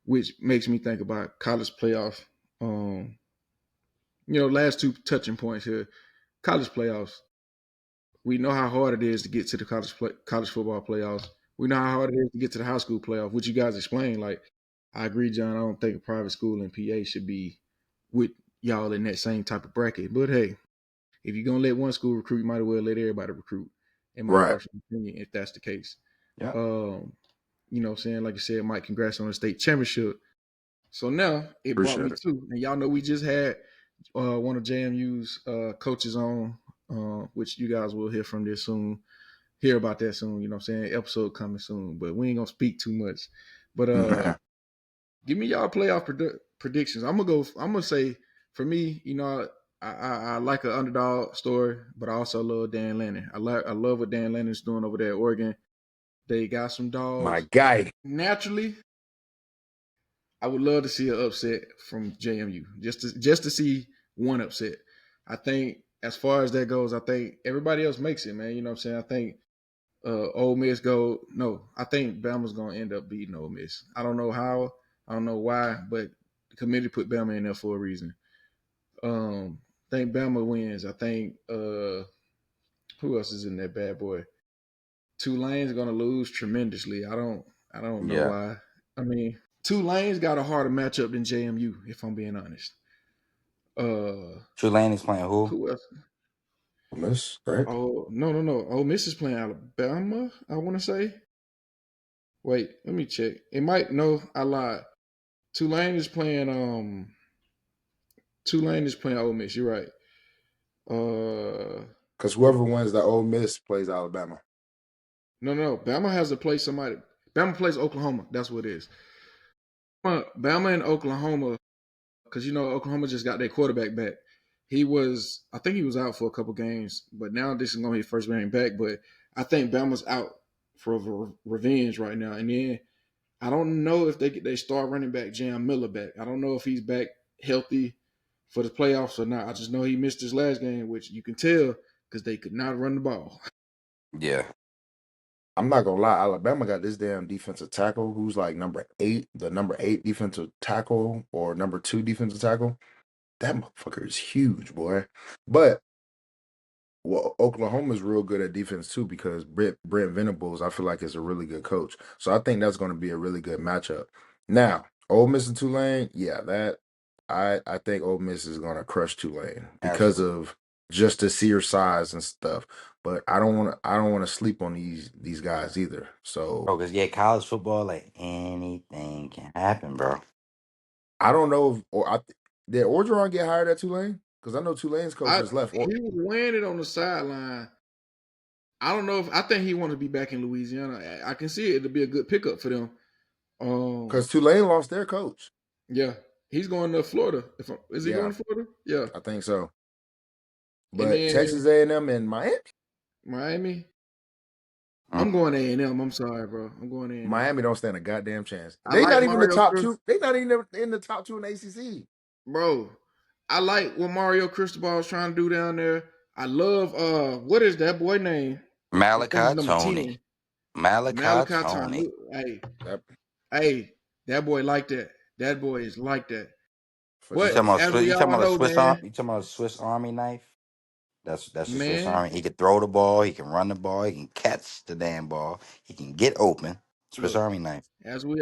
which makes me think about college playoff. Um, last two touching points here. College playoffs. We know how hard it is to get to the college football playoffs. We know how hard it is to get to the high school playoff, which you guys explained. Like, I agree, John. I don't think a private school in PA should be with y'all in that same type of bracket. But hey, if you're gonna let one school recruit, you might as well let everybody recruit. In my Right. personal opinion, if that's the case. Yeah. Saying, like you said, Mike, congrats on the state championship. So now it brought me Appreciate it. to, and y'all know we just had one of JMU's coaches on, which you guys will hear from this soon. Hear about that soon. You know what I'm saying? Episode coming soon, but we ain't gonna speak too much. But give me y'all playoff predictions. I'm gonna say for me, I like an underdog story, but I also love Dan Lanning. I love what Dan Lanning's doing over there at Oregon. They got some My dogs. guy. Naturally, I would love to see an upset from JMU, just to see one upset. I think as far as that goes, I think everybody else makes it, man. You know what I'm saying? I think Ole Miss go no. I think Bama's gonna end up beating Ole Miss. I don't know how, I don't know why, but the committee put Bama in there for a reason. I think Bama wins. I think who else is in that bad boy? Tulane's gonna lose tremendously. I don't know Yeah. why. I mean, Tulane's got a harder matchup than JMU, if I'm being honest. Tulane is playing who? Who else? Miss, right? Oh, no. Ole Miss is playing Alabama, I want to say. Wait, let me check. It might no, I lied. Tulane is playing Tulane is playing Ole Miss. You're right. Because whoever wins the Ole Miss plays Alabama. No. Bama has to play somebody. Bama plays Oklahoma. That's what it is. Bama and Oklahoma, because Oklahoma just got their quarterback back. I think he was out for a couple games, but now this is gonna be his first game back. But I think Bama's out for revenge right now. And then I don't know if they start running back Jam Miller back. I don't know if he's back healthy for the playoffs or not. I just know he missed his last game, which you can tell because they could not run the ball. Yeah. I'm not gonna lie, Alabama got this damn defensive tackle who's like the number 8 defensive tackle or number 2 defensive tackle. That motherfucker is huge, boy. But Oklahoma's real good at defense too because Brent Venables, I feel like, is a really good coach. So I think that's going to be a really good matchup. Now, Ole Miss and Tulane, yeah, that I think Ole Miss is going to crush Tulane because Absolutely. of just the sheer size and stuff. But I don't want to sleep on these guys either. So Bro, because college football, like anything can happen, bro. I don't know if did Orgeron get hired at Tulane? Because I know Tulane's coach I just left. He was wearing it on the sideline. I don't know if I think he wanted to be back in Louisiana. I can see it'll be a good pickup for them. Because Tulane lost their coach. Yeah, he's going to Florida. Is he Yeah, going to Florida? Yeah, I think so. and But then Texas A&M and Miami, Miami. Mm. I'm going A&M. I'm sorry, bro. I'm going A&M. Miami don't stand a goddamn chance. I They like not even the Mario top Chris, two. They not even in the top two in the ACC. bro. I like what Mario Cristobal is trying to do down there. I love what is that boy name? I think he's Malachi number Tony. 10. Malachi Malachi Tony. Tanu. Hey, Yep, hey, that boy like that. That boy is like that. for You But talking sure. about as Swiss? we You talking all about a know, Swiss arm? man, You talking about a Swiss Army knife? That's a Swiss man, Army. He can throw the ball. He can run the ball. He can catch the damn ball. He can get open. Swiss look, Army knife. as we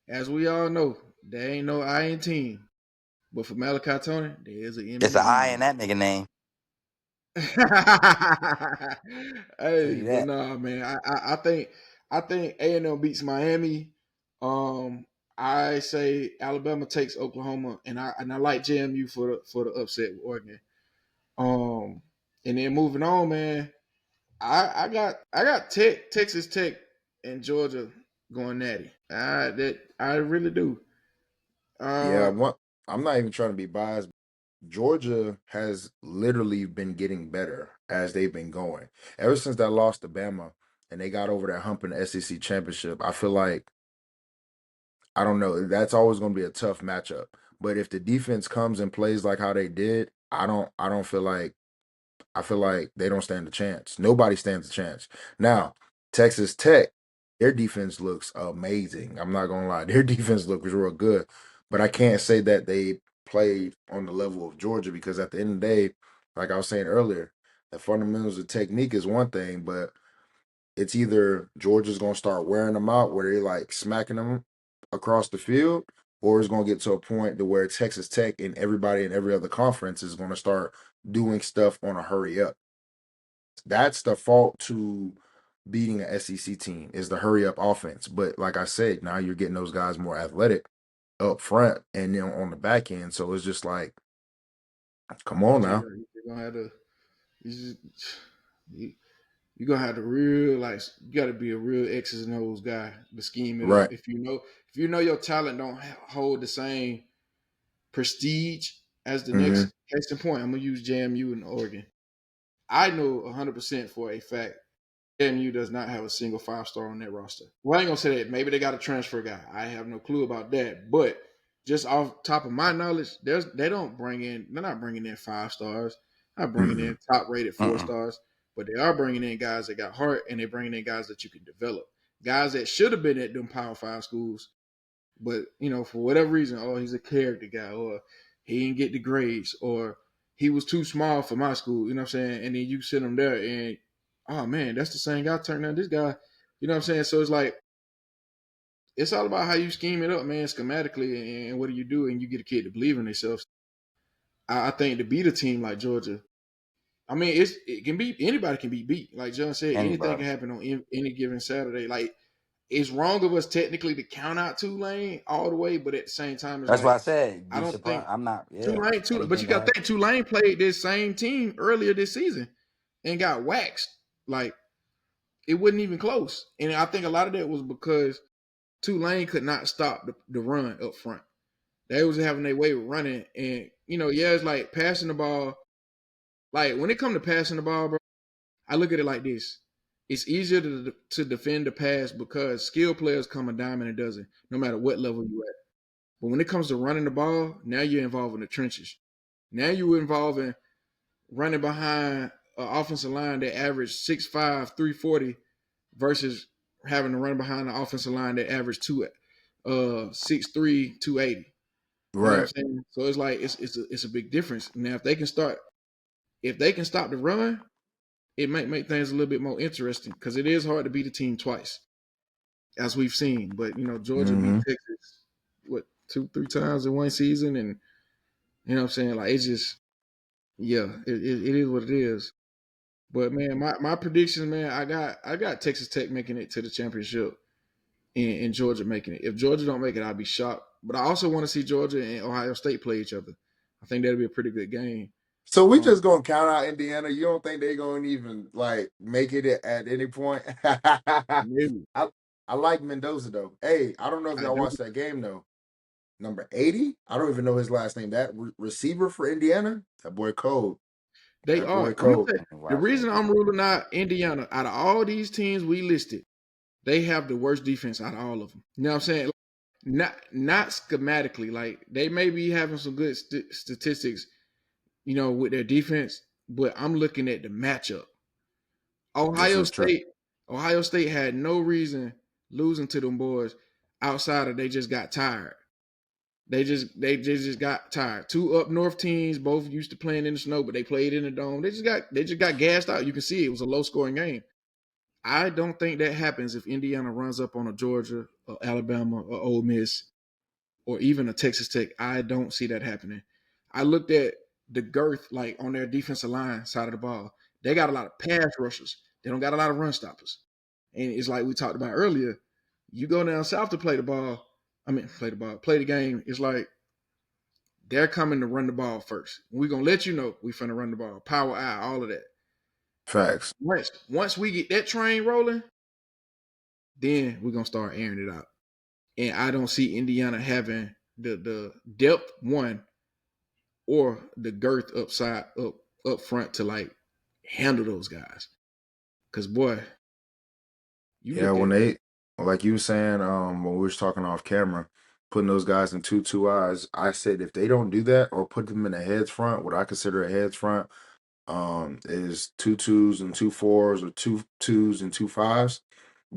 as we all know, there ain't no I in team. But for Malachi Tony, there is an M It's in an the I in end. that nigga name. Tell Hey, you but that. nah, man. I think A&M beats Miami. Um, I say Alabama takes Oklahoma, and I like JMU for the upset with Oregon. Um, and then moving on, man. I got Texas Tech and Georgia going natty. I really do. Yeah, Uh, I'm not even trying to be biased. Georgia has literally been getting better as they've been going. Ever since that loss to Bama and they got over that hump in the SEC championship, I feel like I don't know. That's always going to be a tough matchup. But if the defense comes and plays like how they did, I don't feel like I feel like they don't stand a chance. Nobody stands a chance. Now, Texas Tech. their defense looks amazing. I'm not gonna lie, their defense looks real good, but I can't say that they played on the level of Georgia because at the end of the day, like I was saying earlier, the fundamentals of technique is one thing, but it's either Georgia's gonna start wearing them out where they're like smacking them across the field, or it's gonna get to a point to where Texas Tech and everybody in every other conference is gonna start doing stuff on a hurry up. That's the fault to beating an SEC team is the hurry up offense. But like I said, now you're getting those guys more athletic up front and then on the back end. So it's just like, come on So now. you're gonna have to you just you, you're gonna have to real like you got to be a real X's and O's guy to scheme it up. Right. If you know your talent don't hold the same prestige as the Mm-hmm. next case in point, I'm gonna use JMU in Oregon. I know 100% for a fact JMU does not have a single 5-star on their roster. Well, I ain't gonna say that. Maybe they got a transfer guy. I have no clue about that. But just off top of my knowledge, they don't bring in. They're not bringing in 5 stars. Not bringing Mm-mm. in top rated four Mm-mm. stars. But they are bringing in guys that got heart, and they're bringing in guys that you can develop. Guys that should have been at them Power Five schools, but for whatever reason, oh, he's a character guy, or he didn't get the grades, or he was too small for my school. You know what I'm saying? And then you send him there, and oh man, that's the same guy turned down this guy. You know what I'm saying? So it's like it's all about how you scheme it up, man, schematically, and what do you do, and you get a kid to believe in themselves. I think to beat a team like Georgia, I mean, it can be anybody can be beat. Like John said, anything Anybody. can happen on any given Saturday. Like it's wrong of us technically to count out Tulane all the way, but at the same time, it's That's why like I said I be don't think surprised. I'm not. Yeah. Tulane, but Anything you can got to happen. think Tulane played this same team earlier this season and got waxed. Like it wasn't even close, and I think a lot of that was because Tulane could not stop the run up front. They was having their way with running, and yeah, it's like passing the ball. Like when it come to passing the ball, bro, I look at it like this: it's easier to defend the pass because skilled players come a dime and a dozen, no matter what level you at. But when it comes to running the ball, now you're involving the trenches. Now you're involving running behind an offensive line that averaged 6'5", 340 versus having to run behind an offensive line that averaged 6'3", 280. You know what I'm Right. saying? So it's like it's a big difference. Now if they can stop the run, it might make things a little bit more interesting because it is hard to beat a team twice, as we've seen. But Georgia beat Mm-hmm. Texas what 2-3 times in one season, and you know what I'm saying? Like it's just yeah, it is what it is. But man, my predictions, man, I got Texas Tech making it to the championship and Georgia making it. If Georgia don't make it, I'll be shocked. But I also want to see Georgia and Ohio State play each other. I think that'll be a pretty good game. So we Um, just gonna count out Indiana. You don't think they gonna even like make it at any point? maybe I I like Mendoza though. Hey, I don't know if I y'all do. watched that game though. Number 80. I don't even know his last name. That receiver for Indiana. That boy cold. They That boy are. I'm gonna cold. say I ain't the watching reason that I'm game. ruling out Indiana out of all these teams we listed, they have the worst defense out of all of them. You know what I'm saying? Not schematically. Like they may be having some good statistics, with their defense, but I'm looking at the matchup. This Ohio is true. State, Ohio State had no reason losing to them boys outside of they just got tired. They just got tired. Two up north teams, both used to playing in the snow, but they played in the dome. They just got gassed out. You can see it was a low scoring game. I don't think that happens if Indiana runs up on a Georgia or Alabama or Ole Miss or even a Texas Tech. I don't see that happening. I looked at the girth like on their defensive line side of the ball. They got a lot of pass rushers. They don't got a lot of run stoppers. And it's like we talked about earlier. You go down south to play the ball. I mean, play the game. It's like they're coming to run the ball first. We're gonna let you know we finna run the ball. Power eye, all of that. Facts. Once we get that train rolling, then we're gonna start airing it out. And I don't see Indiana having the depth one or the girth up front to like handle those guys. Cause boy, you Yeah, look when at they like you were saying, when we was talking off camera, putting those guys in two eyes, I said if they don't do that or put them in a heads front, what I consider a heads front, is two twos and two fours or two twos and two fives.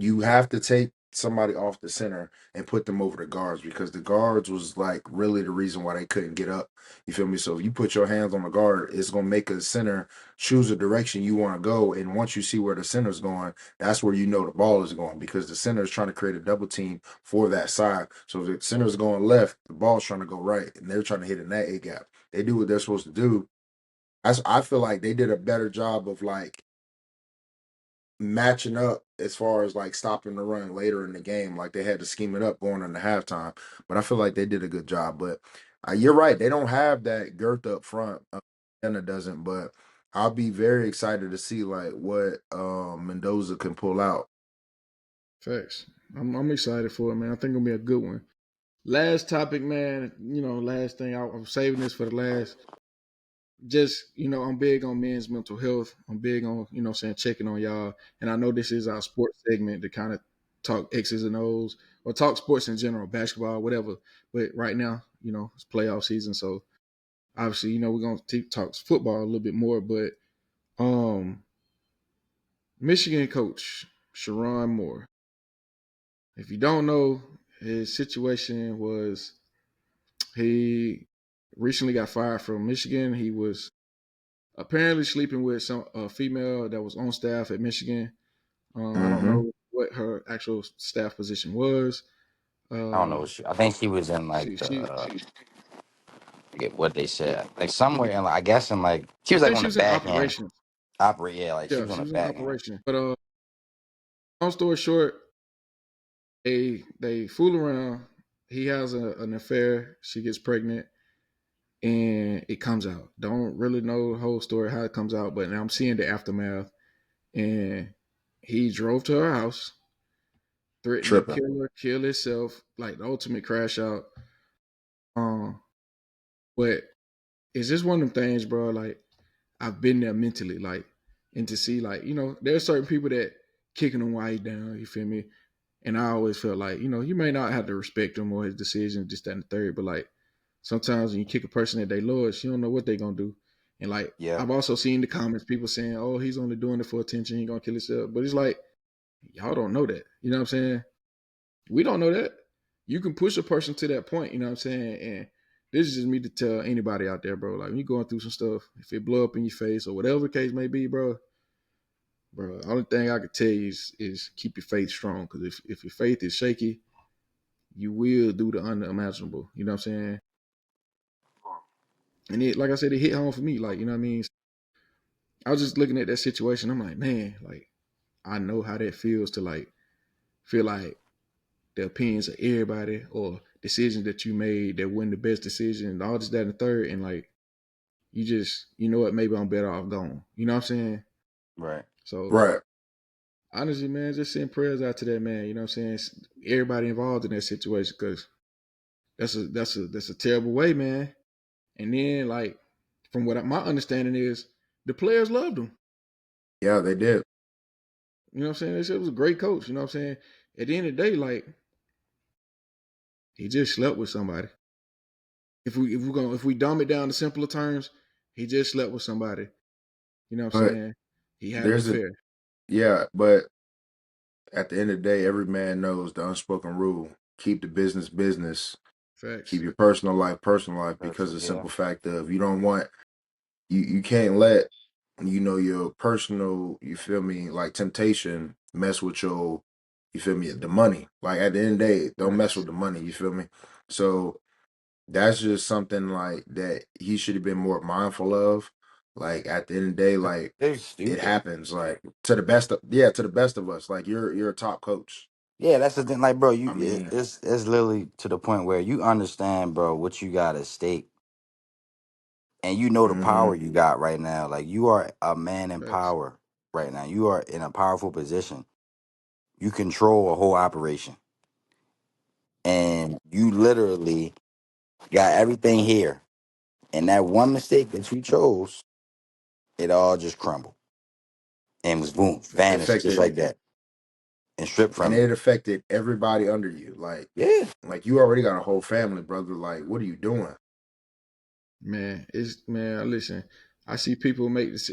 you have to take somebody off the center and put them over the guards because the guards was like really the reason why they couldn't get up. You feel me? So if you put your hands on the guard, it's gonna make a center choose a direction you want to go. And once you see where the center's going, that's where you know the ball is going because the center is trying to create a double team for that side. So if the center's going left, the ball's trying to go right, and they're trying to hit in that A gap. They do what they're supposed to do. I feel like they did a better job of like matching up as far as like stopping the run later in the game. Like they had to scheme it up going into halftime. But I feel like they did a good job. But you're right, they don't have that girth up front. Indiana doesn't. But I'll be very excited to see like what Mendoza can pull out. Facts. I'm excited for it, man. I think it'll be a good one. Last topic, man. Last thing I'm saving this for the last. Just I'm big on men's mental health. I'm big on saying checking on y'all. And I know this is our sports segment to kind of talk X's and O's or talk sports in general, basketball, whatever. But right now, it's playoff season, so obviously, we're gonna talk football a little bit more. But Michigan coach Sharrone Moore. If you don't know, his situation was he recently got fired from Michigan. He was apparently sleeping with some female that was on staff at Michigan. I don't Mm-hmm. know what her actual staff position was. I don't know. Uh, I think she was in like the she forget what they said. Like somewhere in like I guess in like she I was like think on she the was in back end operations. operate. Yeah, like she Yeah, was on she the was in back end. operations. But long story short, they fool around. He has an affair. She gets pregnant, and it comes out. Don't really know the whole story how it comes out, but now I'm seeing the aftermath. And he drove to her house, threatened to Tripping. kill her, kill himself, like the ultimate crash out. Um, but it's just one of them things, bro. Like I've been there mentally, like, and to see, like, there's certain people that kicking him while he down. You feel me? And I always felt like, you may not have to respect him or his decision, just that and the third, but like sometimes when you kick a person at their lowest, you don't know what they're gonna do. And like Yeah, I've also seen the comments, people saying, "Oh, he's only doing it for attention. He gonna kill himself." But it's like y'all don't know that. You know what I'm saying? We don't know that. You can push a person to that point. You know what I'm saying? And this is just me to tell anybody out there, bro. Like when you going through some stuff, if it blow up in your face or whatever the case may be, bro. Only thing I could tell you is keep your faith strong. Because if your faith is shaky, you will do the unimaginable. You know what I'm saying? And it, like I said, it hit home for me. Like, you know what I mean? I was just looking at that situation. I'm like, man, like I know how that feels to like feel like the opinions of everybody or decisions that you made that weren't the best decision, and all this, that, and the third, and like you just, what, maybe I'm better off gone. You know what I'm saying? right. So Right. honestly, man, just send prayers out to that man. You know what I'm saying? Everybody involved in that situation, because that's a terrible way, man. And then like from what my understanding is, the players loved him. Yeah, they did. You know what I'm saying? They said it was a great coach. You know what I'm saying? At the end of the day, like he just slept with somebody. If we dumb it down to simpler terms, he just slept with somebody. You know what I'm But saying? He had an there's a affair. yeah, but at the end of the day, every man knows the unspoken rule: keep the business business, keep Facts. your personal life, because the Yeah, simple fact of you don't want you can't let your personal, you feel me, like temptation mess with your, you feel me, the money. Like at the end of the day, don't mess Facts. with the money, you feel me? So that's just something like that he should have been more mindful of. Like at the end of the day, like they're it stupid. happens. Like to the best of us. Like you're a top coach. Yeah, that's the thing. Like, bro, I mean, it's literally to the point where you understand, bro, what you got at stake, and you know the hmm power you got right now. Like, you are a man in Facts. power right now. You are in a powerful position. You control a whole operation, and you literally got everything here. And that one mistake that you chose, it all just crumbled and was boom, Facts. vanished just affected like that and stripped and from you. it affected everybody under you. Yeah, Like you already got a whole family, brother. Like, what are you doing? Man, it's man. Listen, I see people make this.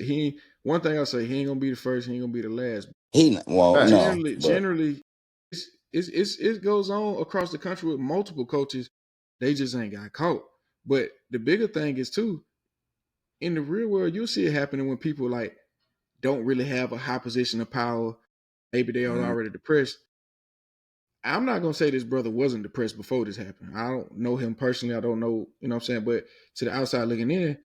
One thing I say, he ain't gonna be the first. He ain't gonna be the last. Well, Facts. no, generally, but generally, it goes on across the country with multiple coaches. They just ain't got caught. But the bigger thing is too, in the real world, you'll see it happening when people like don't really have a high position of power. Maybe they are Mm, already depressed. I'm not gonna say this brother wasn't depressed before this happened. I don't know him personally. I don't know, you know what I'm saying? But to the outside looking in,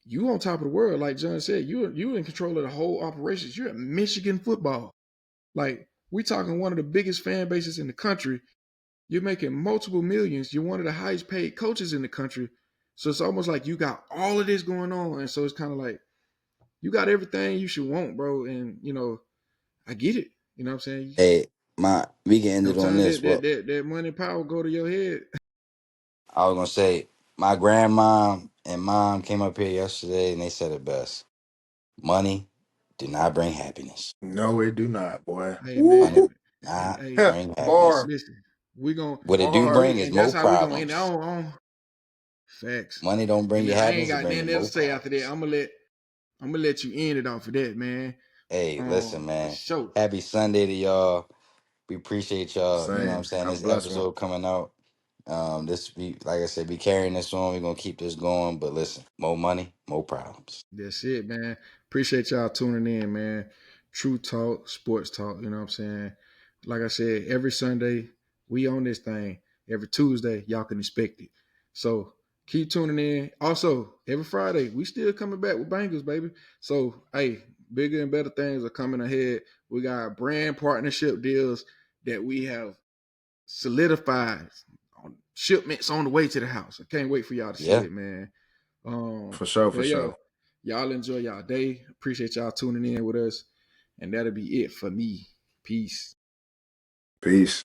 you on top of the world, like John said, you in control of the whole operations. You're at Michigan football. Like we talking one of the biggest fan bases in the country. You're making multiple millions. You're one of the highest paid coaches in the country. So it's almost like you got all of this going on. And so it's kind of like you got everything you should want, bro. And I get it. You know what I'm saying? hey, we can end it on Sometimes this. that money and power go to your head. I was gonna say, my grandma and mom came up here yesterday and they said it best. Money do not bring happiness. no, it do not, boy. Hey Money Woo! man, do not hey, bring happiness. Bar, listen, we gonna What it do bar. bring is and that's more how we gonna end problems. on facts. Money don't Hey bring you man, I ain't happiness, it got bring you nothing else more to say after that. problems. I'm gonna let you end it off of that, man. Hey, listen, For man. sure. Happy Sunday to y'all. We appreciate y'all, you know what I'm Same. saying, Have a this blessed one. episode coming out. This be like I said, be carrying this on. We're gonna keep this going. But listen, more money, more problems. That's it, man. Appreciate y'all tuning in, man. True talk, sports talk, you know what I'm saying? Like I said, every Sunday, we on this thing. Every Tuesday, y'all can expect it. So keep tuning in. Also, every Friday, we still coming back with bangers, baby. So, hey, bigger and better things are coming ahead. We got brand partnership deals that we have solidified on shipments on the way to the house. I can't wait for y'all to see Yeah. it, man. For sure, for But yo, sure. y'all enjoy y'all day. Appreciate y'all tuning in with us. And that'll be it for me. Peace. Peace.